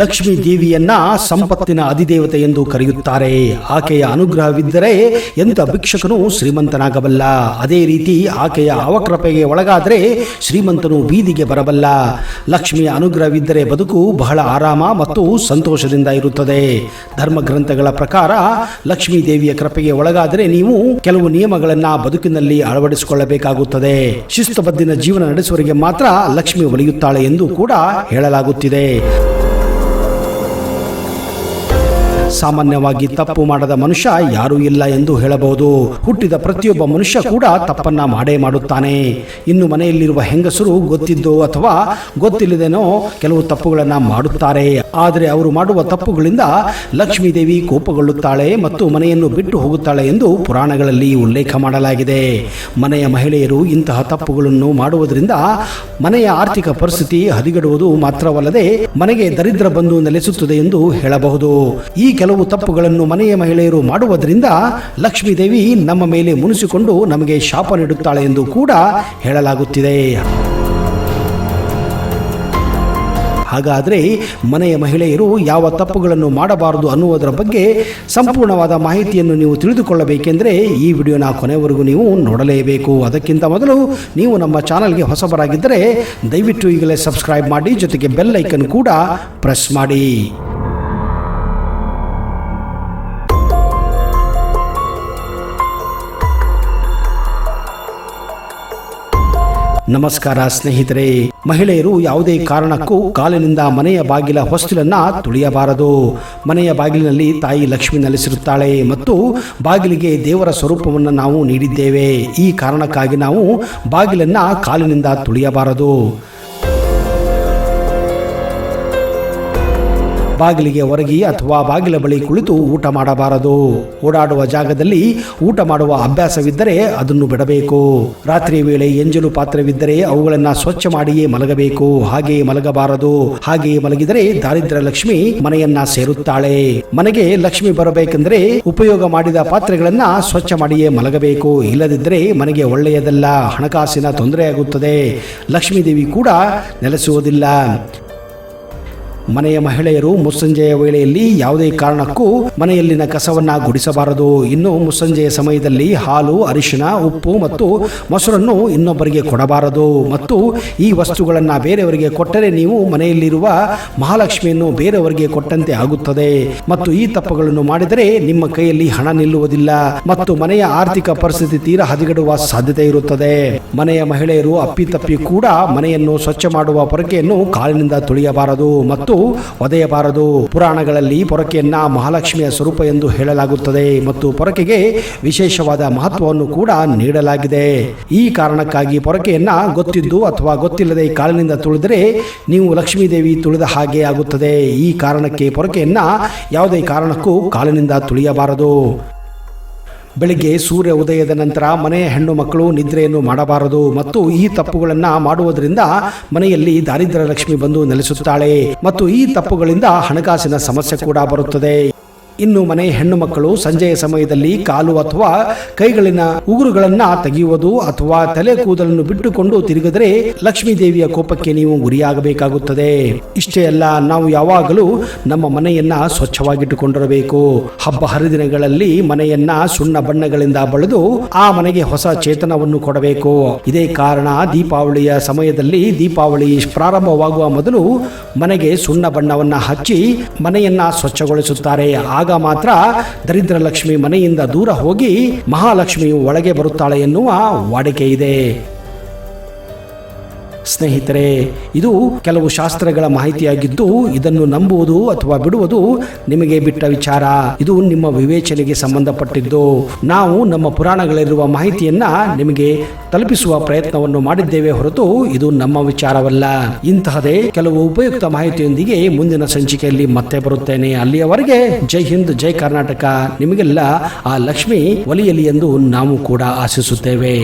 ಲಕ್ಷ್ಮೀ ದೇವಿಯನ್ನ ಸಂಪತ್ತಿನ ಅಧಿದೇವತೆ ಎಂದು ಕರೆಯುತ್ತಾರೆ. ಆಕೆಯ ಅನುಗ್ರಹವಿದ್ದರೆ ಎಂಥ ಭಿಕ್ಷಕನು ಶ್ರೀಮಂತನಾಗಬಲ್ಲ. ಅದೇ ರೀತಿ ಆಕೆಯ ಅವಕೃಪೆಗೆ ಒಳಗಾದರೆ ಶ್ರೀಮಂತನು ಬೀದಿಗೆ ಬರಬಲ್ಲ. ಲಕ್ಷ್ಮಿಯ ಅನುಗ್ರಹವಿದ್ದರೆ ಬದುಕು ಬಹಳ ಆರಾಮ ಮತ್ತು ಸಂತೋಷದಿಂದ ಇರುತ್ತದೆ. ಧರ್ಮಗ್ರಂಥಗಳ ಪ್ರಕಾರ ಲಕ್ಷ್ಮೀ ದೇವಿಯ ಕೃಪೆಗೆ ಒಳಗಾದರೆ ನೀವು ಕೆಲವು ನಿಯಮಗಳನ್ನ ಬದುಕಿನಲ್ಲಿ ಅಳವಡಿಸಿಕೊಳ್ಳಬೇಕಾಗುತ್ತದೆ. ಶಿಸ್ತುಬದ್ಧಿನ ಜೀವನ ನಡೆಸುವವರಿಗೆ ಮಾತ್ರ ಲಕ್ಷ್ಮಿ ಒಲಿಯುತ್ತಾಳೆ ಎಂದು ಕೂಡ ಹೇಳಲಾಗುತ್ತಿದೆ. ಸಾಮಾನ್ಯವಾಗಿ ತಪ್ಪು ಮಾಡದ ಮನುಷ್ಯ ಯಾರೂ ಇಲ್ಲ ಎಂದು ಹೇಳಬಹುದು. ಹುಟ್ಟಿದ ಪ್ರತಿಯೊಬ್ಬ ಮನುಷ್ಯ ಕೂಡ ತಪ್ಪನ್ನ ಮಾಡೇ ಮಾಡುತ್ತಾನೆ. ಇನ್ನು ಮನೆಯಲ್ಲಿರುವ ಹೆಂಗಸರು ಗೊತ್ತಿದ್ದೋ ಅಥವಾ ಗೊತ್ತಿಲ್ಲದೇನೋ ಕೆಲವು ತಪ್ಪುಗಳನ್ನ ಮಾಡುತ್ತಾರೆ. ಆದರೆ ಅವರು ಮಾಡುವ ತಪ್ಪುಗಳಿಂದ ಲಕ್ಷ್ಮೀ ದೇವಿ ಕೋಪಗೊಳ್ಳುತ್ತಾಳೆ ಮತ್ತು ಮನೆಯನ್ನು ಬಿಟ್ಟು ಹೋಗುತ್ತಾಳೆ ಎಂದು ಪುರಾಣಗಳಲ್ಲಿ ಉಲ್ಲೇಖ ಮಾಡಲಾಗಿದೆ. ಮನೆಯ ಮಹಿಳೆಯರು ಇಂತಹ ತಪ್ಪುಗಳನ್ನು ಮಾಡುವುದರಿಂದ ಮನೆಯ ಆರ್ಥಿಕ ಪರಿಸ್ಥಿತಿ ಹದಗೆಡುವುದು ಮಾತ್ರವಲ್ಲದೆ ಮನೆಗೆ ದರಿದ್ರ ಬಂದು ನೆಲೆಸುತ್ತದೆ ಎಂದು ಹೇಳಬಹುದು. ಈ ಕೆಲವು ತಪ್ಪುಗಳನ್ನು ಮನೆಯ ಮಹಿಳೆಯರು ಮಾಡುವುದರಿಂದ ಲಕ್ಷ್ಮೀ ದೇವಿ ನಮ್ಮ ಮೇಲೆ ಮುನಿಸಿಕೊಂಡು ನಮಗೆ ಶಾಪ ನೀಡುತ್ತಾಳೆ ಎಂದು ಕೂಡ ಹೇಳಲಾಗುತ್ತಿದೆ. ಹಾಗಾದರೆ ಮನೆಯ ಮಹಿಳೆಯರು ಯಾವ ತಪ್ಪುಗಳನ್ನು ಮಾಡಬಾರದು ಅನ್ನುವುದರ ಬಗ್ಗೆ ಸಂಪೂರ್ಣವಾದ ಮಾಹಿತಿಯನ್ನು ನೀವು ತಿಳಿದುಕೊಳ್ಳಬೇಕೆಂದರೆ ಈ ವಿಡಿಯೋನ ಕೊನೆವರೆಗೂ ನೀವು ನೋಡಲೇಬೇಕು. ಅದಕ್ಕಿಂತ ಮೊದಲು ನೀವು ನಮ್ಮ ಚಾನಲ್ಗೆ ಹೊಸಬರಾಗಿದ್ದರೆ ದಯವಿಟ್ಟು ಈಗಲೇ ಸಬ್ಸ್ಕ್ರೈಬ್ ಮಾಡಿ, ಜೊತೆಗೆ ಬೆಲ್ ಐಕನ್ ಕೂಡ ಪ್ರೆಸ್ ಮಾಡಿ. ನಮಸ್ಕಾರ ಸ್ನೇಹಿತರೆ. ಮಹಿಳೆಯರು ಯಾವುದೇ ಕಾರಣಕ್ಕೂ ಕಾಲಿನಿಂದ ಮನೆಯ ಬಾಗಿಲ ಹೊಸ್ತಿಲನ್ನ ತುಳಿಯಬಾರದು. ಮನೆಯ ಬಾಗಿಲಿನಲ್ಲಿ ತಾಯಿ ಲಕ್ಷ್ಮಿ ನೆಲೆಸಿರುತ್ತಾಳೆ ಮತ್ತು ಬಾಗಿಲಿಗೆ ದೇವರ ಸ್ವರೂಪವನ್ನು ನಾವು ನೀಡಿದ್ದೇವೆ. ಈ ಕಾರಣಕ್ಕಾಗಿ ನಾವು ಬಾಗಿಲನ್ನ ಕಾಲಿನಿಂದ ತುಳಿಯಬಾರದು. ಬಾಗಿಲಿಗೆ ಹೊರಗಿ ಅಥವಾ ಬಾಗಿಲ ಬಳಿ ಕುಳಿತು ಊಟ ಮಾಡಬಾರದು. ಓಡಾಡುವ ಜಾಗದಲ್ಲಿ ಊಟ ಮಾಡುವ ಅಭ್ಯಾಸವಿದ್ದರೆ ಅದನ್ನು ಬಿಡಬೇಕು. ರಾತ್ರಿ ವೇಳೆ ಎಂಜಲು ಪಾತ್ರವಿದ್ದರೆ ಅವುಗಳನ್ನು ಸ್ವಚ್ಛ ಮಾಡಿಯೇ ಮಲಗಬೇಕು. ಹಾಗೆಯೇ ಮಲಗಬಾರದು. ಹಾಗೆಯೇ ಮಲಗಿದರೆ ದಾರಿದ್ರ್ಯ ಲಕ್ಷ್ಮಿ ಮನೆಯನ್ನ ಸೇರುತ್ತಾಳೆ. ಮನೆಗೆ ಲಕ್ಷ್ಮಿ ಬರಬೇಕೆಂದರೆ ಉಪಯೋಗ ಮಾಡಿದ ಪಾತ್ರೆಗಳನ್ನ ಸ್ವಚ್ಛ ಮಾಡಿಯೇ ಮಲಗಬೇಕು. ಇಲ್ಲದಿದ್ದರೆ ಮನೆಗೆ ಒಳ್ಳೆಯದಲ್ಲ, ಹಣಕಾಸಿನ ತೊಂದರೆಯಾಗುತ್ತದೆ. ಲಕ್ಷ್ಮೀ ದೇವಿ ಕೂಡ ನೆಲೆಸುವುದಿಲ್ಲ. ಮನೆಯ ಮಹಿಳೆಯರು ಮುಸ್ಸಂಜೆಯ ವೇಳೆಯಲ್ಲಿ ಯಾವುದೇ ಕಾರಣಕ್ಕೂ ಮನೆಯಲ್ಲಿನ ಕಸವನ್ನ ಗುಡಿಸಬಾರದು. ಇನ್ನು ಮುಸ್ಸಂಜೆಯ ಸಮಯದಲ್ಲಿ ಹಾಲು, ಅರಿಶಿಣ, ಉಪ್ಪು ಮತ್ತು ಮೊಸರನ್ನು ಇನ್ನೊಬ್ಬರಿಗೆ ಕೊಡಬಾರದು. ಮತ್ತು ಈ ವಸ್ತುಗಳನ್ನು ಬೇರೆಯವರಿಗೆ ಕೊಟ್ಟರೆ ನೀವು ಮನೆಯಲ್ಲಿರುವ ಮಹಾಲಕ್ಷ್ಮಿಯನ್ನು ಬೇರೆಯವರಿಗೆ ಕೊಟ್ಟಂತೆ ಆಗುತ್ತದೆ. ಮತ್ತು ಈ ತಪ್ಪುಗಳನ್ನು ಮಾಡಿದರೆ ನಿಮ್ಮ ಕೈಯಲ್ಲಿ ಹಣ ನಿಲ್ಲುವುದಿಲ್ಲ ಮತ್ತು ಮನೆಯ ಆರ್ಥಿಕ ಪರಿಸ್ಥಿತಿ ತೀರಾ ಹದಗೆಡುವ ಸಾಧ್ಯತೆ ಇರುತ್ತದೆ. ಮನೆಯ ಮಹಿಳೆಯರು ಅಪ್ಪಿತಪ್ಪಿ ಕೂಡ ಮನೆಯನ್ನು ಸ್ವಚ್ಛ ಮಾಡುವ ಪೊರಕೆಯನ್ನು ಕಾಲಿನಿಂದ ತುಳಿಯಬಾರದು ಮತ್ತು ಒದೆಯಬಾರದು. ಪುರಾಣಗಳಲ್ಲಿ ಪೊರಕೆಯನ್ನ ಮಹಾಲಕ್ಷ್ಮಿಯ ಸ್ವರೂಪ ಎಂದು ಹೇಳಲಾಗುತ್ತದೆ ಮತ್ತು ಪೊರಕೆಗೆ ವಿಶೇಷವಾದ ಮಹತ್ವವನ್ನು ಕೂಡ ನೀಡಲಾಗಿದೆ. ಈ ಕಾರಣಕ್ಕಾಗಿ ಪೊರಕೆಯನ್ನ ಗೊತ್ತಿದ್ದು ಅಥವಾ ಗೊತ್ತಿಲ್ಲದೆ ಕಾಲಿನಿಂದ ತುಳಿದರೆ ನೀವು ಲಕ್ಷ್ಮೀ ದೇವಿ ತುಳಿದ ಹಾಗೆ ಆಗುತ್ತದೆ. ಈ ಕಾರಣಕ್ಕೆ ಪೊರಕೆಯನ್ನ ಯಾವುದೇ ಕಾರಣಕ್ಕೂ ಕಾಲಿನಿಂದ ತುಳಿಯಬಾರದು. ಬೆಳಿಗ್ಗೆ ಸೂರ್ಯ ಉದಯದ ನಂತರ ಮನೆಯ ಹೆಣ್ಣು ಮಕ್ಕಳು ನಿದ್ರೆಯನ್ನು ಮಾಡಬಾರದು ಮತ್ತು ಈ ತಪ್ಪುಗಳನ್ನು ಮಾಡುವುದರಿಂದ ಮನೆಯಲ್ಲಿ ದಾರಿದ್ರ್ಯ ಲಕ್ಷ್ಮಿ ಬಂದು ನೆಲೆಸುತ್ತಾಳೆ ಮತ್ತು ಈ ತಪ್ಪುಗಳಿಂದ ಹಣಕಾಸಿನ ಸಮಸ್ಯೆ ಕೂಡ ಬರುತ್ತದೆ. ಇನ್ನು ಮನೆ ಹೆಣ್ಣು ಮಕ್ಕಳು ಸಂಜೆಯ ಸಮಯದಲ್ಲಿ ಕಾಲು ಅಥವಾ ಕೈಗಳಿನ ಉಗುರುಗಳನ್ನ ತೆಗೆಯುವುದು ಅಥವಾ ತಲೆ ಕೂದಲನ್ನು ಬಿಟ್ಟುಕೊಂಡು ತಿರುಗಿದರೆ ಲಕ್ಷ್ಮೀ ದೇವಿಯ ಕೋಪಕ್ಕೆ ನೀವು ಗುರಿಯಾಗಬೇಕಾಗುತ್ತದೆ. ಇಷ್ಟೇ ಅಲ್ಲ, ನಾವು ಯಾವಾಗಲೂ ನಮ್ಮ ಮನೆಯನ್ನ ಸ್ವಚ್ಛವಾಗಿಟ್ಟುಕೊಂಡಿರಬೇಕು. ಹಬ್ಬ ಹರಿದಿನಗಳಲ್ಲಿ ಮನೆಯನ್ನ ಸುಣ್ಣ ಬಣ್ಣಗಳಿಂದ ಬಳಿದು ಆ ಮನೆಗೆ ಹೊಸ ಚೇತನವನ್ನು ಕೊಡಬೇಕು. ಇದೇ ಕಾರಣ ದೀಪಾವಳಿಯ ಸಮಯದಲ್ಲಿ ದೀಪಾವಳಿ ಪ್ರಾರಂಭವಾಗುವ ಮೊದಲು ಮನೆಗೆ ಸುಣ್ಣ ಬಣ್ಣವನ್ನ ಹಚ್ಚಿ ಮನೆಯನ್ನ ಸ್ವಚ್ಛಗೊಳಿಸುತ್ತಾರೆ. ಆಗ ಮಾತ್ರ ದರಿದ್ರ ಲಕ್ಷ್ಮಿ ಮನೆಯಿಂದ ದೂರ ಹೋಗಿ ಮಹಾಲಕ್ಷ್ಮಿಯು ಒಳಗೆ ಬರುತ್ತಾಳೆ ಎನ್ನುವ ವಾಡಿಕೆ ಇದೆ. ಸ್ನೇಹಿತರೆ, ಇದು ಕೆಲವು ಶಾಸ್ತ್ರಗಳ ಮಾಹಿತಿಯಾಗಿದ್ದು ಇದನ್ನು ನಂಬುವುದು ಅಥವಾ ಬಿಡುವುದು ನಿಮಗೆ ಬಿಟ್ಟ ವಿಚಾರ. ಇದು ನಿಮ್ಮ ವಿವೇಚನೆಗೆ ಸಂಬಂಧಪಟ್ಟಿದ್ದು. ನಾವು ನಮ್ಮ ಪುರಾಣಗಳಲ್ಲಿರುವ ಮಾಹಿತಿಯನ್ನ ನಿಮಗೆ ತಲುಪಿಸುವ ಪ್ರಯತ್ನವನ್ನು ಮಾಡಿದ್ದೇವೆ ಹೊರತು ಇದು ನಮ್ಮ ವಿಚಾರವಲ್ಲ. ಇಂತಹದೇ ಕೆಲವು ಉಪಯುಕ್ತ ಮಾಹಿತಿಯೊಂದಿಗೆ ಮುಂದಿನ ಸಂಚಿಕೆಯಲ್ಲಿ ಮತ್ತೆ ಬರುತ್ತೇನೆ. ಅಲ್ಲಿಯವರೆಗೆ ಜೈ ಹಿಂದ್, ಜೈ ಕರ್ನಾಟಕ. ನಿಮಗೆಲ್ಲ ಆ ಲಕ್ಷ್ಮಿ ಒಲಿಯಲಿ ಎಂದು ನಾವು ಕೂಡ ಆಶಿಸುತ್ತೇವೆ.